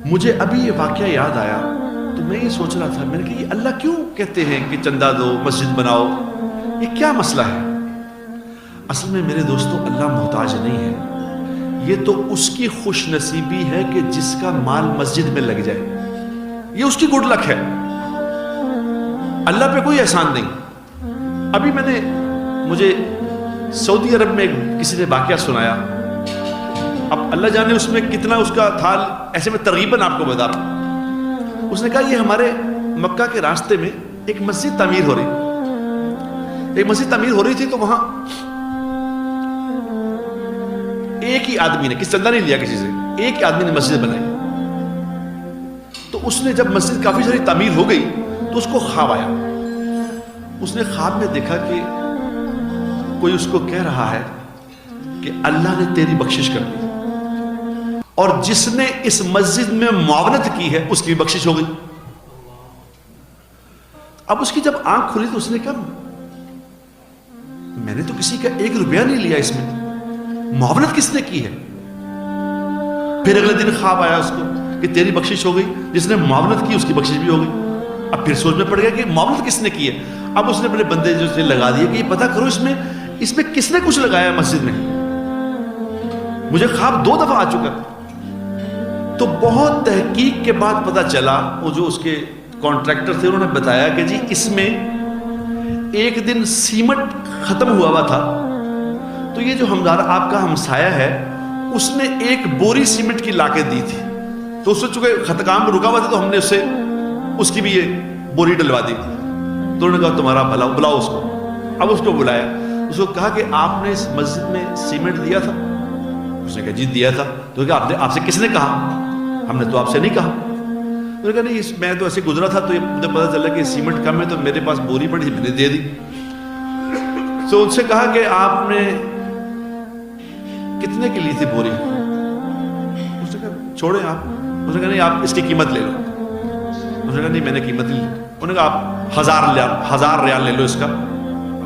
مجھے ابھی یہ واقعہ یاد آیا تو میں یہ سوچ رہا تھا، میں نے کہا یہ اللہ کیوں کہتے ہیں کہ چندہ دو، مسجد بناؤ، یہ کیا مسئلہ ہے؟ اصل میں میرے دوستو اللہ محتاج نہیں ہے، یہ تو اس کی خوش نصیبی ہے کہ جس کا مال مسجد میں لگ جائے، یہ اس کی گڈ لک ہے، اللہ پہ کوئی احسان نہیں۔ ابھی مجھے سعودی عرب میں کسی نے واقعہ سنایا، اب اللہ جانے اس میں کتنا اس کا تھا، ایسے میں ترغیباً آپ کو بتا رہا ہوں۔ اس نے کہا یہ ہمارے مکہ کے راستے میں ایک مسجد تعمیر ہو رہی تھی، تو وہاں ایک ہی آدمی نے، کسی چندہ نہیں لیا کسی سے، ایک ہی آدمی نے مسجد بنائی۔ تو اس نے جب مسجد کافی ساری تعمیر ہو گئی تو اس کو خواب آیا، اس نے خواب میں دیکھا کہ کوئی اس کو کہہ رہا ہے کہ اللہ نے تیری بخشش کر دی، اور جس نے اس مسجد میں معاونت کی ہے اس کی بھی بخشش ہو گئی۔ اب اس کی جب آنکھ کھلی تو اس نے کہا میں نے تو کسی کا 1 روپیہ نہیں لیا، اس میں معاونت کس نے کی ہے؟ پھر اگلے دن خواب آیا اس کو کہ تیری بخشش ہو گئی، جس نے معاونت کی اس کی بخشش بھی ہو گئی۔ اب پھر سوچ میں پڑ گیا کہ معاونت کس نے کی ہے؟ اب اس نے اپنے بندے جو سے لگا دیا کہ یہ پتہ کرو اس میں کس نے کچھ لگایا مسجد میں، مجھے خواب 2 دفعہ آ چکا۔ تو بہت تحقیق کے بعد پتہ چلا، وہ جو اس کے کانٹریکٹر تھے انہوں نے بتایا کہ جی اس میں ایک دن سیمنٹ ختم ہوا تھا، تو یہ جو آپ کا ہمسایہ ہے اس نے 1 بوری سیمنٹ کی لا کے دی تھی، تو اس سے چونکہ کام رکا ہوا تھا تو ہم نے اس کی بھی یہ بوری ڈلوا دی۔ تو انہوں نے کہا تمہارا بھلا، بلاؤ اس کو۔ اب اس کو بلایا، اس کو کہا کہ آپ نے اس مسجد میں سیمنٹ دیا تھا؟ اس نے کہا جی دیا تھا۔ تو کہا آپ سے کس نے کہا؟ ہم نے تو آپ سے نہیں کہا۔ انہوں نے کہا نہیں، میں تو ایسے گزرا تھا تو مجھے پتا چلا کہ سیمنٹ کم ہے تو میرے پاس بوری پڑی، میں نے دے دی۔ تو ان سے کہا کہ آپ نے کتنے کی لی تھی بوری؟ اس نے کہا چھوڑیں آپ۔ اس نے کہا نہیں آپ اس کی قیمت لے لو۔ اس نے کہا نہیں میں نے قیمت نہیں لی۔ انہوں نے کہا آپ 1000 ریال لے لو، اس کا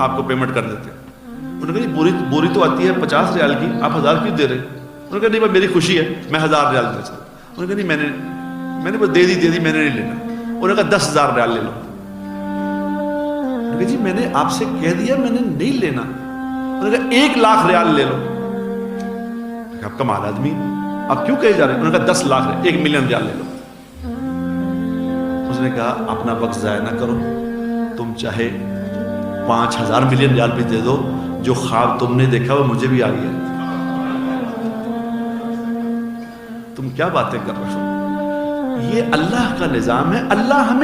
آپ کو پیمنٹ کر دیتے۔ انہوں نے کہا نہیں بوری تو آتی ہے 50 ریال کی، آپ 1000 کیوں دے رہے؟ انہوں نے کہا نہیں میری خوشی ہے، میں 1000 ریال دے سکتا۔ انہوں نے کہا نہیں میں نے بس دے دی، میں نے نہیں لینا۔ انہوں نے کہا 10,000 ریال لے لو۔ انہوں نے کہا جی میں نے آپ سے کہہ دیا میں نے نہیں لینا۔ انہوں نے کہا 1,00,000 ریال لے لو۔ آپ کمال آدمی، آپ کیوں کہے جا رہے ہیں؟ انہوں نے کہا 10 لاکھ 1 ملین ریال لے لو۔ اس نے کہا اپنا وقت ضائع نہ کرو، تم چاہے 5,000 ملین ریال بھی دے دو، جو خواب تم نے دیکھا وہ مجھے بھی آ گیا۔ تم کیا باتیں کر رہے ہو؟ یہ اللہ کا نظام ہے، اللہ ہمیں